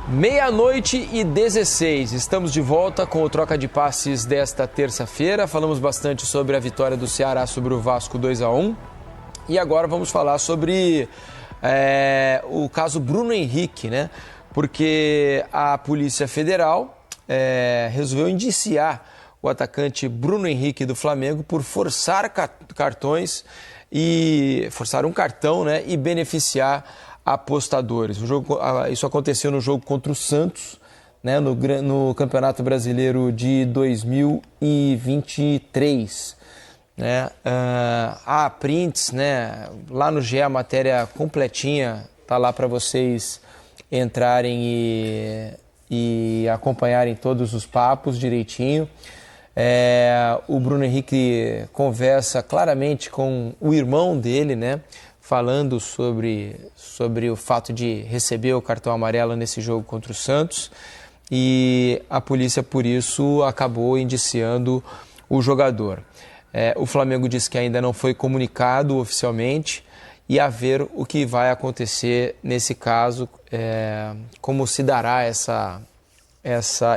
Meia-noite e 16, estamos de volta com o Troca de Passes desta terça-feira. Falamos bastante sobre a vitória do Ceará sobre o Vasco 2-1. E agora vamos falar sobre o caso Bruno Henrique, né? Porque a Polícia Federal resolveu indiciar o atacante Bruno Henrique do Flamengo por forçar cartões e forçar um cartão, né, e beneficiar apostadores. Isso aconteceu no jogo contra o Santos, né, no Campeonato Brasileiro de 2023. Né? Há prints, né? Lá no GE, a matéria completinha está lá para vocês entrarem e acompanharem todos os papos direitinho. O Bruno Henrique conversa claramente com o irmão dele, né? Falando sobre o fato de receber o cartão amarelo nesse jogo contra o Santos, e a polícia, por isso, acabou indiciando o jogador. O Flamengo disse que ainda não foi comunicado oficialmente, e a ver o que vai acontecer nesse caso, como se dará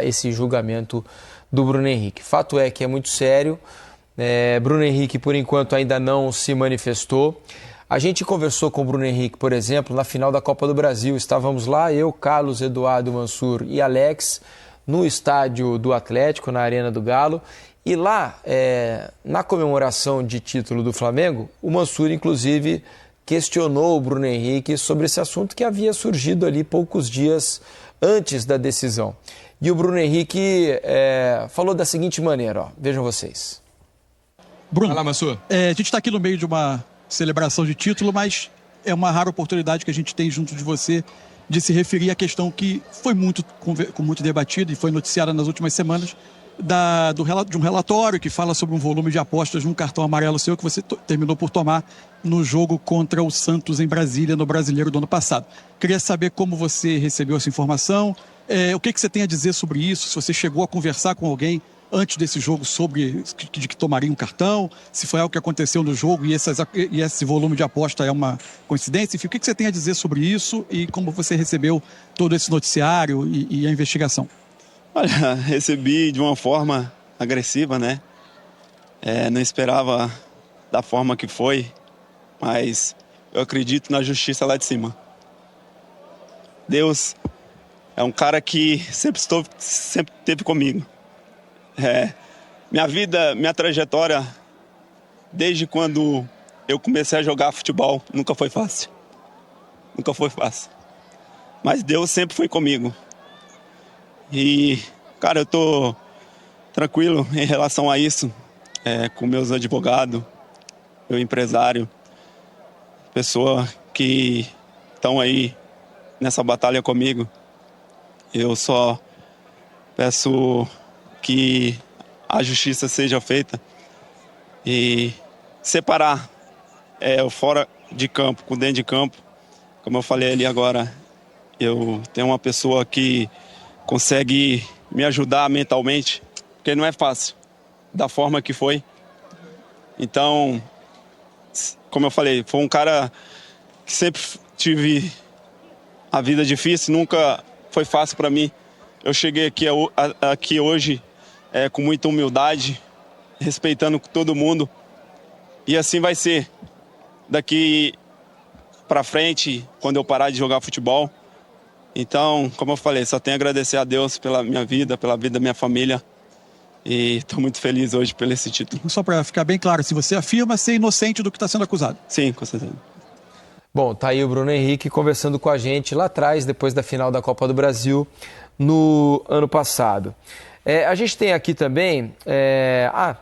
esse julgamento do Bruno Henrique. Fato é que é muito sério. Bruno Henrique, por enquanto, ainda não se manifestou. A gente conversou com o Bruno Henrique, por exemplo, na final da Copa do Brasil. Estávamos lá, eu, Carlos, Eduardo, Mansur e Alex, no estádio do Atlético, na Arena do Galo. E lá, na comemoração de título do Flamengo, o Mansur, inclusive, questionou o Bruno Henrique sobre esse assunto que havia surgido ali poucos dias antes da decisão. E o Bruno Henrique falou da seguinte maneira, ó, vejam vocês. Bruno, fala, Mansur. A gente está aqui no meio de uma celebração de título, mas é uma rara oportunidade que a gente tem junto de você de se referir à questão que foi muito debatida e foi noticiada nas últimas semanas, de um relatório que fala sobre um volume de apostas num cartão amarelo seu que você terminou por tomar no jogo contra o Santos em Brasília, no Brasileiro do ano passado. Queria saber como você recebeu essa informação, o que você tem a dizer sobre isso, se você chegou a conversar com alguém antes desse jogo sobre de que tomaria um cartão, se foi algo que aconteceu no jogo e esse volume de aposta é uma coincidência. Enfim, o que você tem a dizer sobre isso e como você recebeu todo esse noticiário e a investigação? Olha, recebi de uma forma agressiva, né? Não esperava da forma que foi, mas eu acredito na justiça lá de cima. Deus é um cara que sempre esteve comigo. Minha vida, minha trajetória, desde quando eu comecei a jogar futebol, nunca foi fácil. Nunca foi fácil. Mas Deus sempre foi comigo. E, cara, eu tô tranquilo em relação a isso, com meus advogados, meu empresário, pessoa que estão aí nessa batalha comigo. Eu só peço que a justiça seja feita e separar o fora de campo com dentro de campo. Como eu falei ali agora, eu tenho uma pessoa que consegue me ajudar mentalmente, porque não é fácil, da forma que foi. Então, como eu falei, foi um cara que sempre tive a vida difícil, nunca foi fácil para mim. Eu cheguei aqui hoje com muita humildade, respeitando todo mundo. E assim vai ser daqui para frente, quando eu parar de jogar futebol. Então, como eu falei, só tenho a agradecer a Deus pela minha vida, pela vida da minha família. E estou muito feliz hoje pelo esse título. Só para ficar bem claro, se você afirma ser inocente do que está sendo acusado. Sim, com certeza. Bom, tá aí o Bruno Henrique conversando com a gente lá atrás, depois da final da Copa do Brasil, no ano passado. A gente tem aqui também,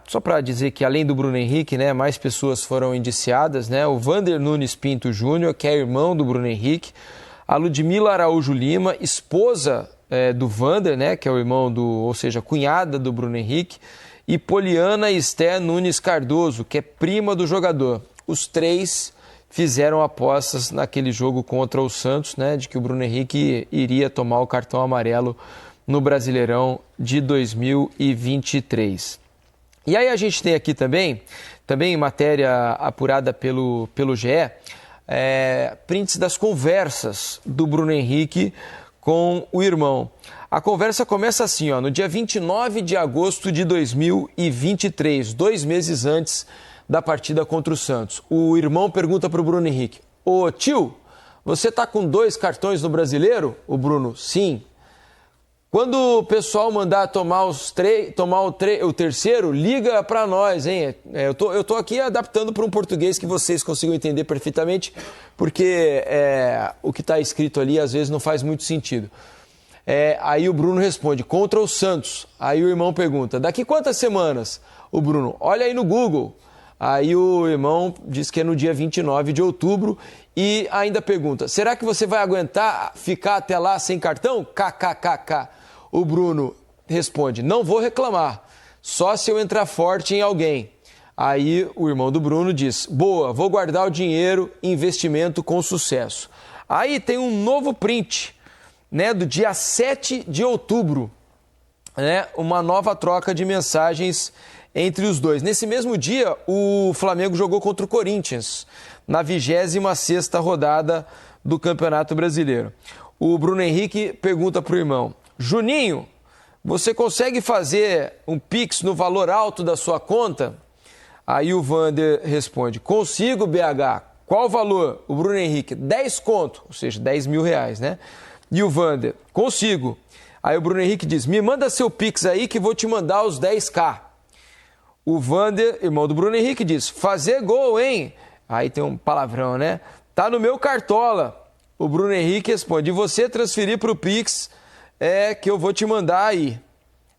só para dizer que além do Bruno Henrique, né, mais pessoas foram indiciadas, né? O Vander Nunes Pinto Júnior, que é irmão do Bruno Henrique, a Ludmila Araújo Lima, esposa do Vander, né, que é o irmão ou seja, cunhada do Bruno Henrique, e Poliana Esther Nunes Cardoso, que é prima do jogador. Os três fizeram apostas naquele jogo contra o Santos, né, de que o Bruno Henrique iria tomar o cartão amarelo no Brasileirão de 2023. E aí a gente tem aqui também matéria apurada pelo GE, prints das conversas do Bruno Henrique com o irmão. A conversa começa assim, ó, no dia 29 de agosto de 2023, 2 meses antes da partida contra o Santos. O irmão pergunta para o Bruno Henrique: ô tio, você tá com 2 cartões no Brasileiro? O Bruno: sim. Quando o pessoal mandar tomar o terceiro, liga para nós, hein? Eu tô aqui adaptando para um português que vocês consigam entender perfeitamente, porque o que está escrito ali às vezes não faz muito sentido. Aí o Bruno responde: contra o Santos. Aí o irmão pergunta: daqui quantas semanas? O Bruno: olha aí no Google. Aí o irmão diz que é no dia 29 de outubro e ainda pergunta: será que você vai aguentar ficar até lá sem cartão? KKKK. O Bruno responde: não vou reclamar, só se eu entrar forte em alguém. Aí o irmão do Bruno diz: boa, vou guardar o dinheiro, investimento com sucesso. Aí tem um novo print, né, do dia 7 de outubro, né, uma nova troca de mensagens entre os dois. Nesse mesmo dia, o Flamengo jogou contra o Corinthians, na 26ª rodada do Campeonato Brasileiro. O Bruno Henrique pergunta para o irmão: Juninho, você consegue fazer um Pix no valor alto da sua conta? Aí o Vander responde: consigo, BH. Qual o valor? O Bruno Henrique: 10 conto, ou seja, 10 mil reais, né? E o Vander: consigo. Aí o Bruno Henrique diz: me manda seu Pix aí que vou te mandar os 10k. O Vander, irmão do Bruno Henrique, diz: fazer gol, hein? Aí tem um palavrão, né? Tá no meu cartola. O Bruno Henrique responde: e você transferir para o Pix que eu vou te mandar aí.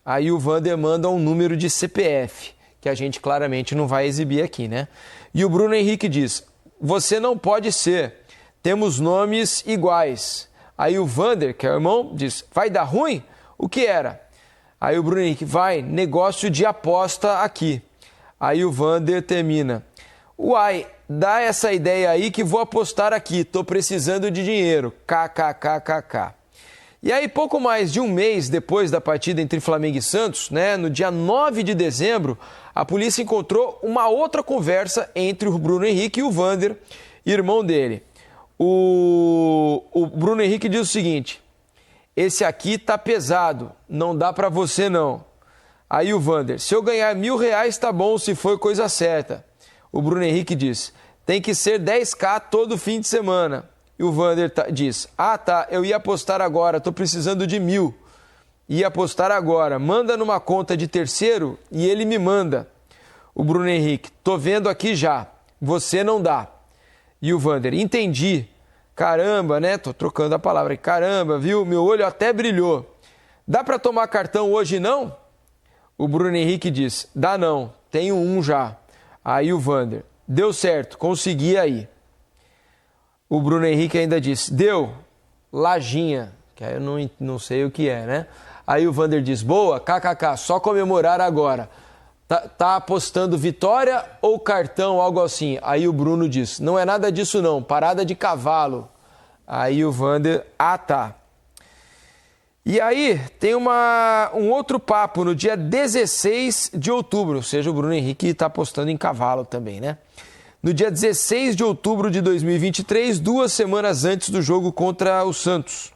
Aí o Vander manda um número de CPF, que a gente claramente não vai exibir aqui, né? E o Bruno Henrique diz: você não pode ser, temos nomes iguais. Aí o Vander, que é o irmão, diz: vai dar ruim? O que era? Aí o Bruno Henrique: vai, negócio de aposta aqui. Aí o Vander termina: uai, dá essa ideia aí que vou apostar aqui, tô precisando de dinheiro, kkkk. E aí, pouco mais de um mês depois da partida entre Flamengo e Santos, né, no dia 9 de dezembro, a polícia encontrou uma outra conversa entre o Bruno Henrique e o Vander, irmão dele. O Bruno Henrique diz o seguinte: esse aqui tá pesado, não dá pra você não. Aí o Vander: se eu ganhar R$1.000 tá bom, se for coisa certa. O Bruno Henrique diz: tem que ser 10k todo fim de semana. E o Vander diz: ah tá, eu ia apostar agora, tô precisando de 1.000. Ia apostar agora, manda numa conta de terceiro e ele me manda. O Bruno Henrique: tô vendo aqui já, você não dá. E o Vander: entendi. Caramba, né? Tô trocando a palavra. Caramba, viu? Meu olho até brilhou. Dá pra tomar cartão hoje não? O Bruno Henrique diz: dá não, tenho um já. Aí o Vander: deu certo, consegui aí. O Bruno Henrique ainda disse: deu, lajinha, que aí eu não sei o que é, né? Aí o Vander diz: boa, kkk, só comemorar agora. Tá apostando vitória ou cartão, algo assim? Aí o Bruno diz: não é nada disso não, parada de cavalo. Aí o Vander: ah tá. E aí tem um outro papo no dia 16 de outubro, ou seja, o Bruno Henrique está apostando em cavalo também, né? No dia 16 de outubro de 2023, 2 semanas antes do jogo contra o Santos.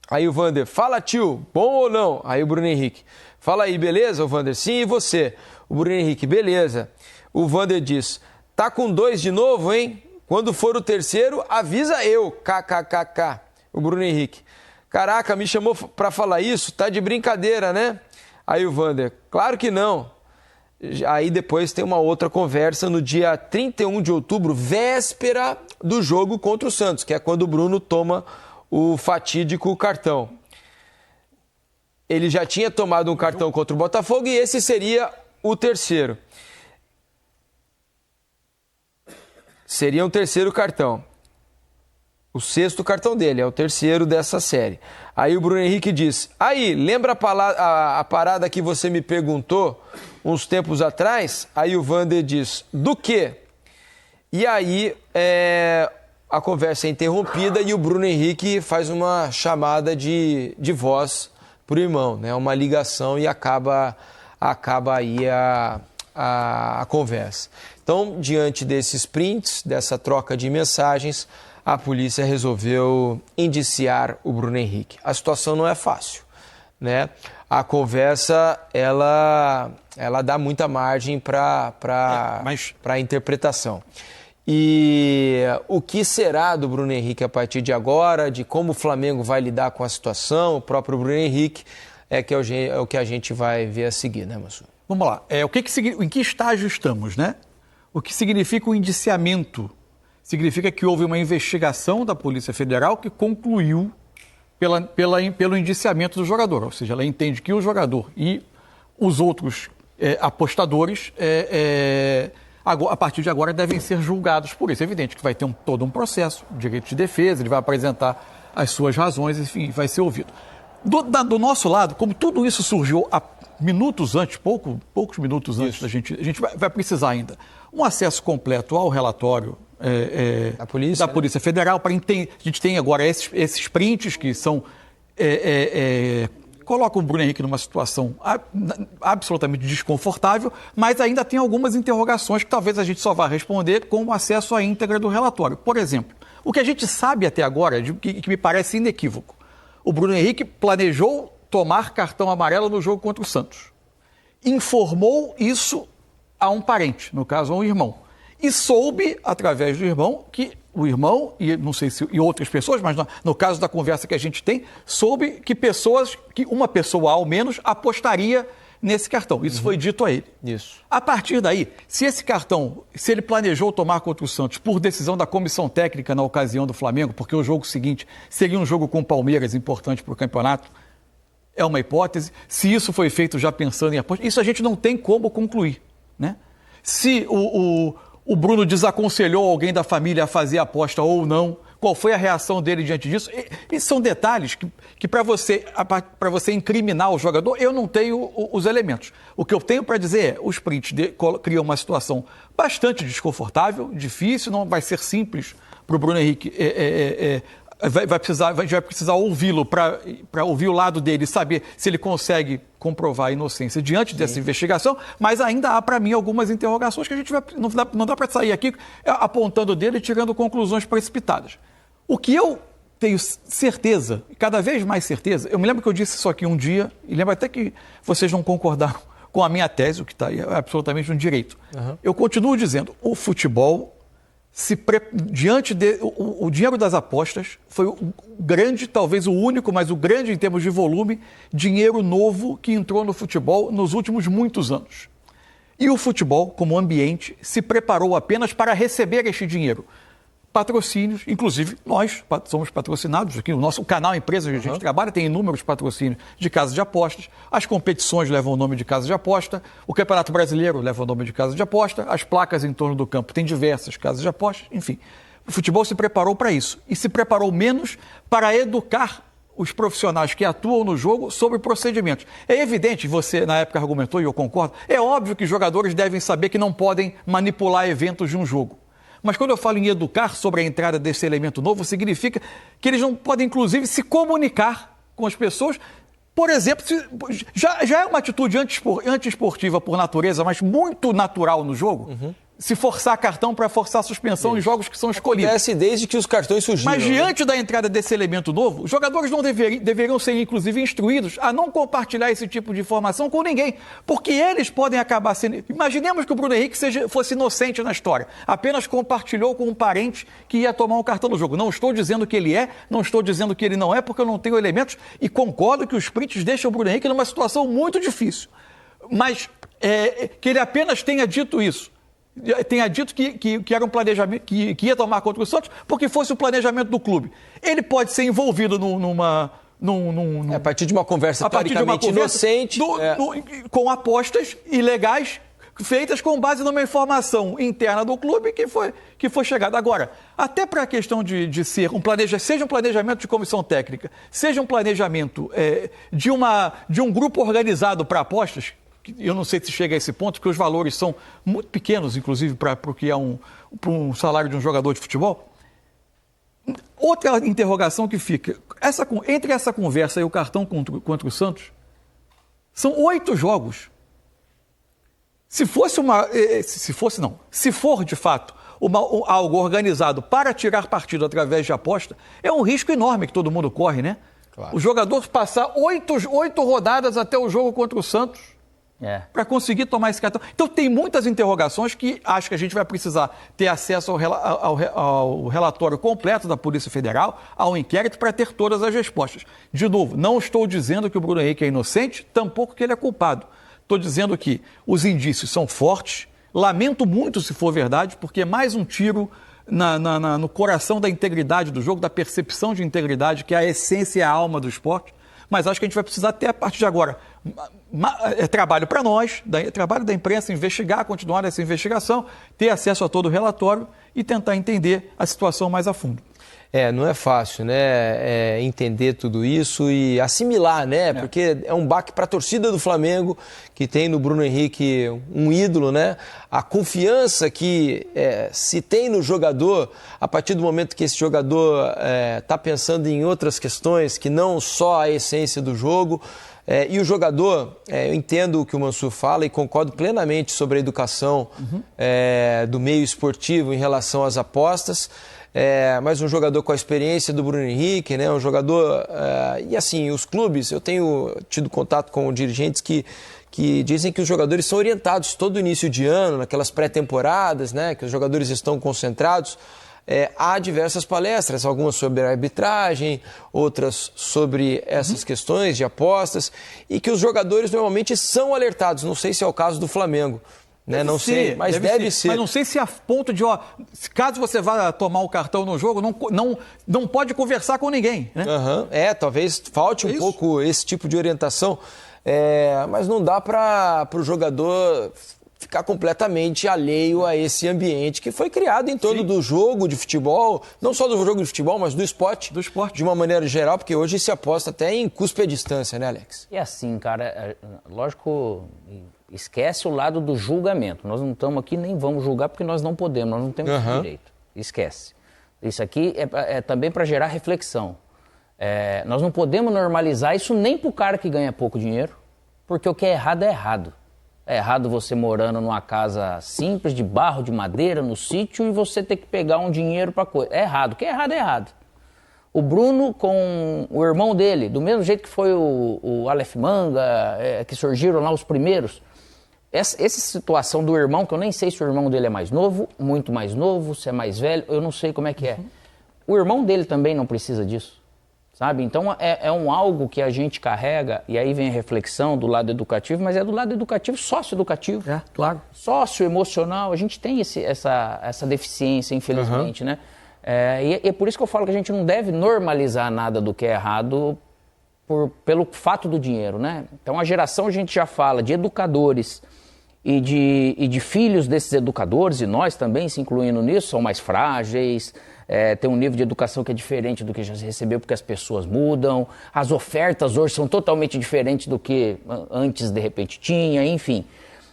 Aí o Vander: fala tio, bom ou não? Aí o Bruno Henrique: fala aí, beleza? O Vander: sim, e você? O Bruno Henrique: beleza. O Vander diz: tá com 2 de novo, hein? Quando for o terceiro, avisa eu, kkkk. O Bruno Henrique: caraca, me chamou pra falar isso? Tá de brincadeira, né? Aí o Vander: claro que não. Aí depois tem uma outra conversa no dia 31 de outubro, véspera do jogo contra o Santos, que é quando o Bruno toma o fatídico cartão. Ele já tinha tomado um cartão contra o Botafogo e esse seria o terceiro. Seria um terceiro cartão. O 6º cartão dele, é o terceiro dessa série. Aí o Bruno Henrique diz: aí, lembra a parada que você me perguntou uns tempos atrás? Aí o Vander diz: do quê? E aí a conversa é interrompida e o Bruno Henrique faz uma chamada de voz para o irmão, né? Uma ligação e acaba aí a conversa. Então, diante desses prints, dessa troca de mensagens, a polícia resolveu indiciar o Bruno Henrique. A situação não é fácil, né? A conversa, ela dá muita margem para interpretação. E o que será do Bruno Henrique a partir de agora, de como o Flamengo vai lidar com a situação, o próprio Bruno Henrique, é o que a gente vai ver a seguir, né, Mansur? Vamos lá. Em que estágio estamos, né? O que significa o indiciamento? Significa que houve uma investigação da Polícia Federal que concluiu pelo indiciamento do jogador. Ou seja, ela entende que o jogador e os outros apostadores, a partir de agora, devem ser julgados por isso. É evidente que vai ter todo um processo, direito de defesa, ele vai apresentar as suas razões, enfim, vai ser ouvido. Do nosso lado, como tudo isso surgiu há minutos antes, poucos minutos antes, a gente vai precisar ainda um acesso completo ao relatório da Polícia Federal. A gente tem agora esses prints que são colocam o Bruno Henrique numa situação absolutamente desconfortável, mas ainda tem algumas interrogações que talvez a gente só vá responder com o acesso à íntegra do relatório. Por exemplo, o que a gente sabe até agora, que me parece inequívoco, o Bruno Henrique planejou tomar cartão amarelo no jogo contra o Santos. Informou isso a um parente, no caso a um irmão. E soube, através do irmão, que o irmão, e não sei se e outras pessoas, mas no caso da conversa que a gente tem, soube que uma pessoa ao menos apostaria nesse cartão. Isso foi dito a ele. Isso. A partir daí, se esse cartão, se ele planejou tomar contra o Santos por decisão da comissão técnica na ocasião do Flamengo, porque o jogo seguinte seria um jogo com o Palmeiras importante para o campeonato, é uma hipótese. Se isso foi feito já pensando em aposta, isso a gente não tem como concluir, né? Se o Bruno desaconselhou alguém da família a fazer a aposta ou não, qual foi a reação dele diante disso? E são detalhes que para você incriminar o jogador, eu não tenho os elementos. O que eu tenho para dizer é, os prints criam uma situação bastante desconfortável, difícil, não vai ser simples para o Bruno Henrique. A gente vai precisar ouvi-lo para ouvir o lado dele e saber se ele consegue comprovar a inocência diante dessa investigação, mas ainda há para mim algumas interrogações que a gente não dá para sair aqui apontando dele e tirando conclusões precipitadas. O que eu tenho certeza, cada vez mais certeza, eu me lembro que eu disse isso aqui um dia, e lembro até que vocês não concordaram com a minha tese, o que está aí é absolutamente um direito. Uhum. Eu continuo dizendo, o futebol, o dinheiro das apostas foi o grande, talvez o único, mas o grande em termos de volume, dinheiro novo que entrou no futebol nos últimos muitos anos. E o futebol, como ambiente, se preparou apenas para receber este dinheiro. Patrocínios, inclusive nós somos patrocinados aqui, o nosso canal Empresa que a gente trabalha tem inúmeros patrocínios de casas de apostas, as competições levam o nome de casa de aposta, o Campeonato Brasileiro leva o nome de casa de aposta, as placas em torno do campo tem diversas casas de apostas, enfim. O futebol se preparou para isso e se preparou menos para educar os profissionais que atuam no jogo sobre procedimentos. É evidente, você na época argumentou e eu concordo, é óbvio que os jogadores devem saber que não podem manipular eventos de um jogo. Mas quando eu falo em educar sobre a entrada desse elemento novo, significa que eles não podem, inclusive, se comunicar com as pessoas. Por exemplo, já é uma atitude antiesportiva por natureza, mas muito natural no jogo, se forçar cartão para forçar suspensão em jogos que são escolhidos. Acontece desde que os cartões surgiram. Mas diante da entrada desse elemento novo, os jogadores não deveriam ser, inclusive, instruídos a não compartilhar esse tipo de informação com ninguém, porque eles podem acabar sendo... Imaginemos que o Bruno Henrique fosse inocente na história, apenas compartilhou com um parente que ia tomar um cartão no jogo. Não estou dizendo que ele é, não estou dizendo que ele não é, porque eu não tenho elementos e concordo que os prints deixam o Bruno Henrique numa situação muito difícil. Mas que ele apenas tenha dito isso, tenha dito que era um planejamento, que ia tomar contra o Santos, porque fosse o planejamento do clube. Ele pode ser envolvido a partir de uma conversa teoricamente inocente. Com apostas ilegais feitas com base numa informação interna do clube que foi chegada. Agora, até para a questão de ser seja um planejamento de comissão técnica, seja um planejamento de um grupo organizado para apostas, eu não sei se chega a esse ponto, porque os valores são muito pequenos, inclusive, para o que é um salário de um jogador de futebol. Outra interrogação que fica, entre essa conversa e o cartão contra o Santos, são 8 jogos. Se for, de fato, algo organizado para tirar partido através de aposta, é um risco enorme que todo mundo corre, né? Claro. O jogador passar 8 rodadas até o jogo contra o Santos para conseguir tomar esse cartão. Então tem muitas interrogações que acho que a gente vai precisar ter acesso ao relatório completo da Polícia Federal, ao inquérito, para ter todas as respostas. De novo, não estou dizendo que o Bruno Henrique é inocente, tampouco que ele é culpado. Estou dizendo que os indícios são fortes. Lamento muito se for verdade, porque é mais um tiro no coração da integridade do jogo, da percepção de integridade, que é a essência e a alma do esporte. Mas acho que a gente vai precisar ter, a partir de agora, trabalho para nós, trabalho da imprensa, investigar, continuar essa investigação, ter acesso a todo o relatório e tentar entender a situação mais a fundo. Não é fácil, né, entender tudo isso e assimilar, né, porque é um baque para a torcida do Flamengo, que tem no Bruno Henrique um ídolo, né, a confiança que se tem no jogador, a partir do momento que esse jogador está pensando em outras questões, que não só a essência do jogo. E o jogador, eu entendo o que o Mansur fala e concordo plenamente sobre a educação do meio esportivo em relação às apostas. Mas um jogador com a experiência do Bruno Henrique, né, um jogador... e assim, os clubes, eu tenho tido contato com dirigentes que dizem que os jogadores são orientados todo início de ano, naquelas pré-temporadas, né, que os jogadores estão concentrados. Há diversas palestras, algumas sobre a arbitragem, outras sobre essas questões de apostas, e que os jogadores normalmente são alertados. Não sei se é o caso do Flamengo. Não sei, mas deve ser. Mas não sei se a ponto de, caso você vá tomar o cartão no jogo, não pode conversar com ninguém, né? Talvez falte um pouco esse tipo de orientação, mas não dá para o jogador ficar completamente alheio a esse ambiente que foi criado em torno do jogo de futebol, não só do jogo de futebol, mas do esporte, de uma maneira geral, porque hoje se aposta até em cuspe à distância, né, Alex? E assim, cara, lógico... Esquece o lado do julgamento. Nós não estamos aqui, nem vamos julgar, porque nós não podemos, nós não temos esse direito. Esquece. Isso aqui é também para gerar reflexão. Nós não podemos normalizar isso nem para o cara que ganha pouco dinheiro, porque o que é errado é errado. É errado você morando numa casa simples, de barro, de madeira, no sítio, e você ter que pegar um dinheiro para coisa. É errado. O que é errado é errado. O Bruno com o irmão dele, do mesmo jeito que foi o Aleph Manga, que surgiram lá os primeiros. Essa situação do irmão, que eu nem sei se o irmão dele é mais novo, muito mais novo, se é mais velho, eu não sei como é que é. O irmão dele também não precisa disso, sabe? Então é algo que a gente carrega, e aí vem a reflexão do lado educativo, mas é do lado educativo, sócio-educativo. Claro. Sócio-emocional, a gente tem essa deficiência, infelizmente, né? E é por isso que eu falo que a gente não deve normalizar nada do que é errado pelo fato do dinheiro, né? Então a geração, a gente já fala de educadores e de filhos desses educadores, e nós também se incluindo nisso, são mais frágeis, tem um nível de educação que é diferente do que já se recebeu, porque as pessoas mudam, as ofertas hoje são totalmente diferentes do que antes de repente tinha, enfim.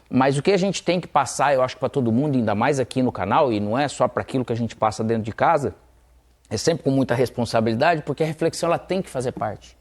Mas o que a gente tem que passar, eu acho que para todo mundo, ainda mais aqui no canal, e não é só para aquilo que a gente passa dentro de casa, é sempre com muita responsabilidade, porque a reflexão ela tem que fazer parte.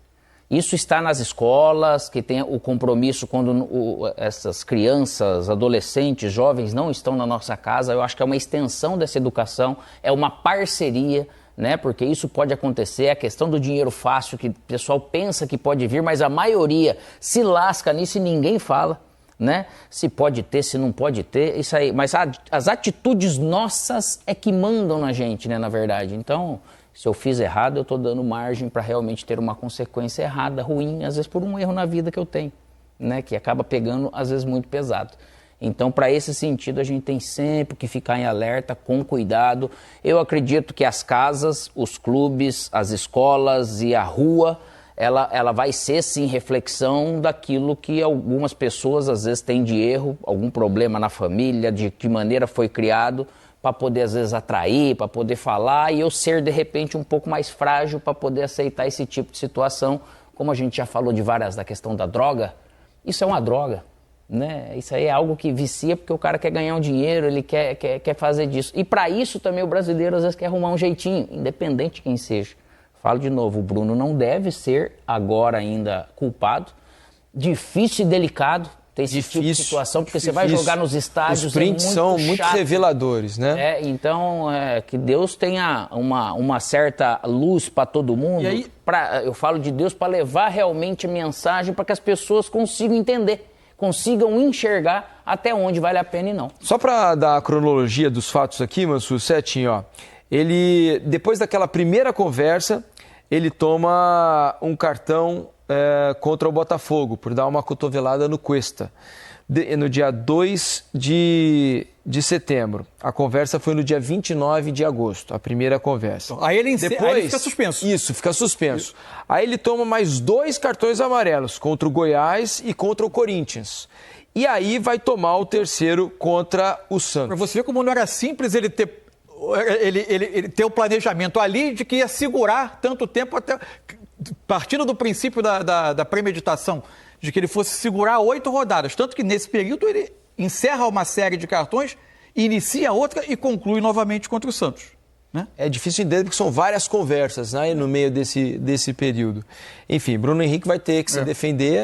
Isso está nas escolas, que tem o compromisso quando essas crianças, adolescentes, jovens não estão na nossa casa. Eu acho que é uma extensão dessa educação, é uma parceria, né? Porque isso pode acontecer, é a questão do dinheiro fácil, que o pessoal pensa que pode vir, mas a maioria se lasca nisso e ninguém fala, né? Se pode ter, se não pode ter, isso aí. Mas as atitudes nossas é que mandam na gente, né, na verdade. Então... Se eu fiz errado, eu estou dando margem para realmente ter uma consequência errada, ruim, às vezes por um erro na vida que eu tenho, né? Que acaba pegando, às vezes, muito pesado. Então, para esse sentido, a gente tem sempre que ficar em alerta, com cuidado. Eu acredito que as casas, os clubes, as escolas e a rua, ela vai ser, sim, reflexão daquilo que algumas pessoas, às vezes, têm de erro, algum problema na família, de que maneira foi criado, para poder, às vezes, atrair, para poder falar, e eu ser, de repente, um pouco mais frágil para poder aceitar esse tipo de situação. Como a gente já falou de várias da questão da droga, isso é uma droga, né? Isso aí é algo que vicia porque o cara quer ganhar um dinheiro, ele quer fazer disso. E para isso também o brasileiro, às vezes, quer arrumar um jeitinho, independente de quem seja. Falo de novo, o Bruno não deve ser, agora ainda, culpado. Difícil e delicado ter esse tipo de Difícil, situação, porque você difícil. vai jogar nos estádios. Os prints são muito chato. reveladores, né? Então, que Deus tenha uma certa luz para todo mundo. E aí... Eu falo de Deus para levar realmente a mensagem para que as pessoas consigam entender, consigam enxergar até onde vale a pena e não. Só para dar a cronologia dos fatos aqui, Mansur, certinho, ó. Ele, depois daquela primeira conversa, ele toma um cartão contra o Botafogo, por dar uma cotovelada no Cuesta, no dia 2 de setembro. A conversa foi no dia 29 de agosto, a primeira conversa. Aí ele fica suspenso. Isso, fica suspenso. Aí ele toma mais 2 cartões amarelos, contra o Goiás e contra o Corinthians. E aí vai tomar o terceiro contra o Santos. Para você ver como não era simples ele ter o planejamento ali de que ia segurar tanto tempo, até partindo do princípio da premeditação, de que ele fosse segurar 8 rodadas. Tanto que nesse período ele encerra uma série de cartões, inicia outra e conclui novamente contra o Santos. Né? É difícil entender porque são várias conversas, né, no meio desse período. Enfim, Bruno Henrique vai ter que se defender,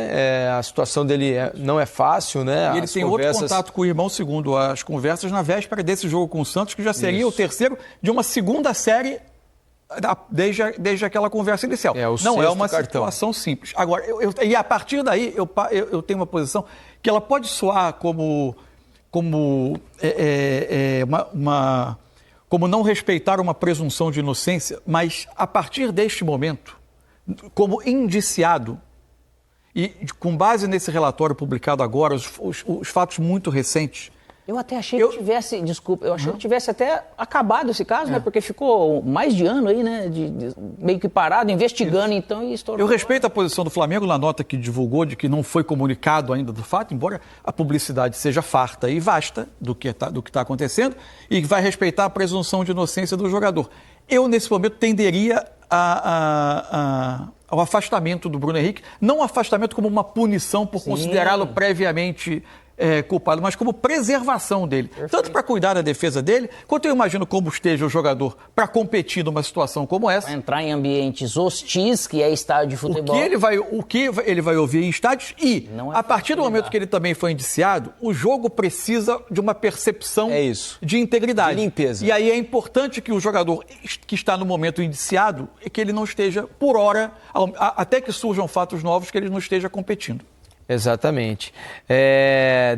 a situação dele não é fácil, né? E ele tem outro contato com o irmão, segundo as conversas, na véspera desse jogo com o Santos, que já seria o terceiro de uma segunda série desde aquela conversa inicial. Não é uma situação simples. Agora, e a partir daí, eu tenho uma posição que ela pode soar como não respeitar uma presunção de inocência, mas a partir deste momento, como indiciado, e com base nesse relatório publicado agora, os fatos muito recentes. Eu até achei que tivesse, desculpa, eu achei que tivesse até acabado esse caso, né? Porque ficou mais de ano aí, né? Meio que parado, investigando, então, e estourou. Eu respeito a posição do Flamengo na nota que divulgou de que não foi comunicado ainda do fato, embora a publicidade seja farta e vasta do que está acontecendo, e vai respeitar a presunção de inocência do jogador. Eu, nesse momento, tenderia ao afastamento do Bruno Henrique, não um afastamento como uma punição por considerá-lo previamente culpado, mas como preservação dele. Perfeito. Tanto para cuidar da defesa dele, quanto eu imagino como esteja o jogador para competir numa situação como essa. Vai entrar em ambientes hostis, que é estádio de futebol. O que ele vai ouvir em estádios e, a partir do momento que ele também foi indiciado, o jogo precisa de uma percepção de integridade. De limpeza. E aí é importante que o jogador que está no momento indiciado, que ele não esteja, por hora, até que surjam fatos novos, que ele não esteja competindo. Exatamente.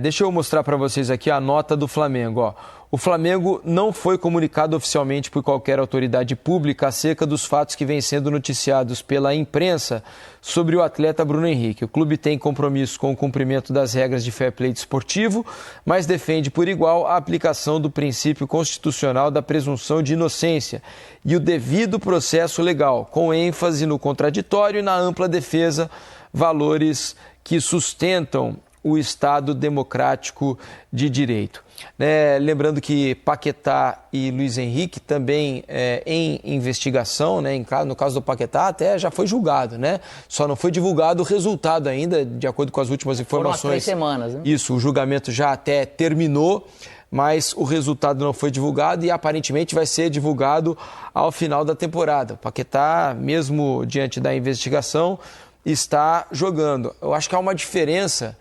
Deixa eu mostrar para vocês aqui a nota do Flamengo. Ó. O Flamengo não foi comunicado oficialmente por qualquer autoridade pública acerca dos fatos que vêm sendo noticiados pela imprensa sobre o atleta Bruno Henrique. O clube tem compromisso com o cumprimento das regras de fair play desportivo, mas defende por igual a aplicação do princípio constitucional da presunção de inocência e o devido processo legal, com ênfase no contraditório e na ampla defesa, valores que sustentam o Estado democrático de direito. Lembrando que Paquetá e Luiz Henrique também em investigação, né? No caso do Paquetá até já foi julgado, né? Só não foi divulgado o resultado ainda, de acordo com as últimas informações. Foram 3 semanas, né? Isso, o julgamento já até terminou, mas o resultado não foi divulgado e aparentemente vai ser divulgado ao final da temporada. O Paquetá, mesmo diante da investigação, está jogando. Eu acho que há uma diferença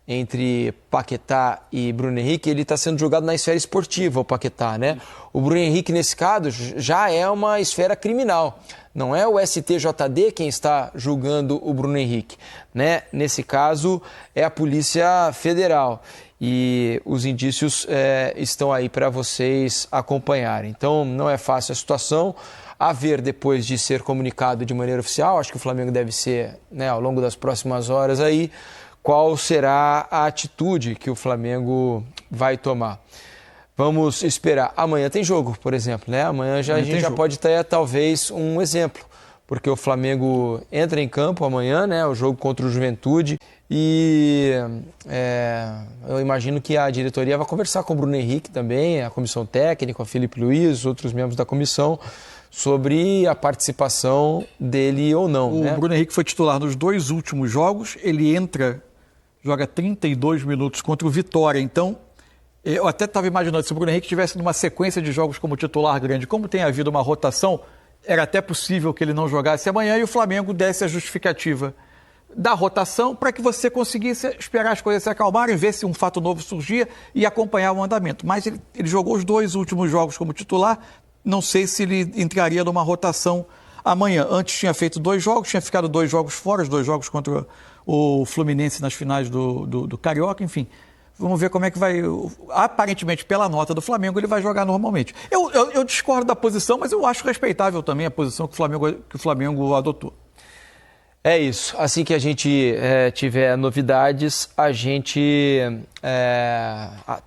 entre Paquetá e Bruno Henrique. Ele está sendo jogado na esfera esportiva, o Paquetá, né? O Bruno Henrique, nesse caso, já é uma esfera criminal. Não é o STJD quem está julgando o Bruno Henrique, né? Nesse caso, é a Polícia Federal. E os indícios estão aí para vocês acompanharem. Então, não é fácil a situação. A ver, depois de ser comunicado de maneira oficial, acho que o Flamengo deve ser, né, ao longo das próximas horas aí, qual será a atitude que o Flamengo vai tomar. Vamos esperar. Amanhã tem jogo, por exemplo, né? Amanhã a gente já pode ter talvez um exemplo, porque o Flamengo entra em campo amanhã, né? O jogo contra o Juventude. E eu imagino que a diretoria vai conversar com o Bruno Henrique também, a comissão técnica, o Felipe Luiz, outros membros da comissão, sobre a participação dele ou não. O Bruno Henrique foi titular nos 2 últimos jogos, ele joga 32 minutos contra o Vitória, então eu até estava imaginando, se o Bruno Henrique estivesse numa sequência de jogos como titular grande, como tem havido uma rotação, era até possível que ele não jogasse amanhã e o Flamengo desse a justificativa da rotação para que você conseguisse esperar as coisas se acalmarem, ver se um fato novo surgia e acompanhar o andamento. Mas ele jogou os 2 últimos jogos como titular, não sei se ele entraria numa rotação amanhã. Antes tinha feito 2 jogos, tinha ficado 2 jogos fora, os 2 jogos contra o Fluminense nas finais do Carioca, enfim. Vamos ver como é que vai... Aparentemente, pela nota do Flamengo, ele vai jogar normalmente. Eu discordo da posição, mas eu acho respeitável também a posição que o Flamengo adotou. É isso. Assim que a gente tiver novidades, a gente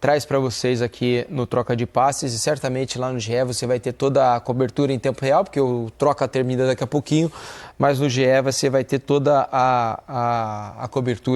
traz para vocês aqui no Troca de Passes e certamente lá no GE você vai ter toda a cobertura em tempo real, porque o Troca termina daqui a pouquinho, mas no GE você vai ter toda a cobertura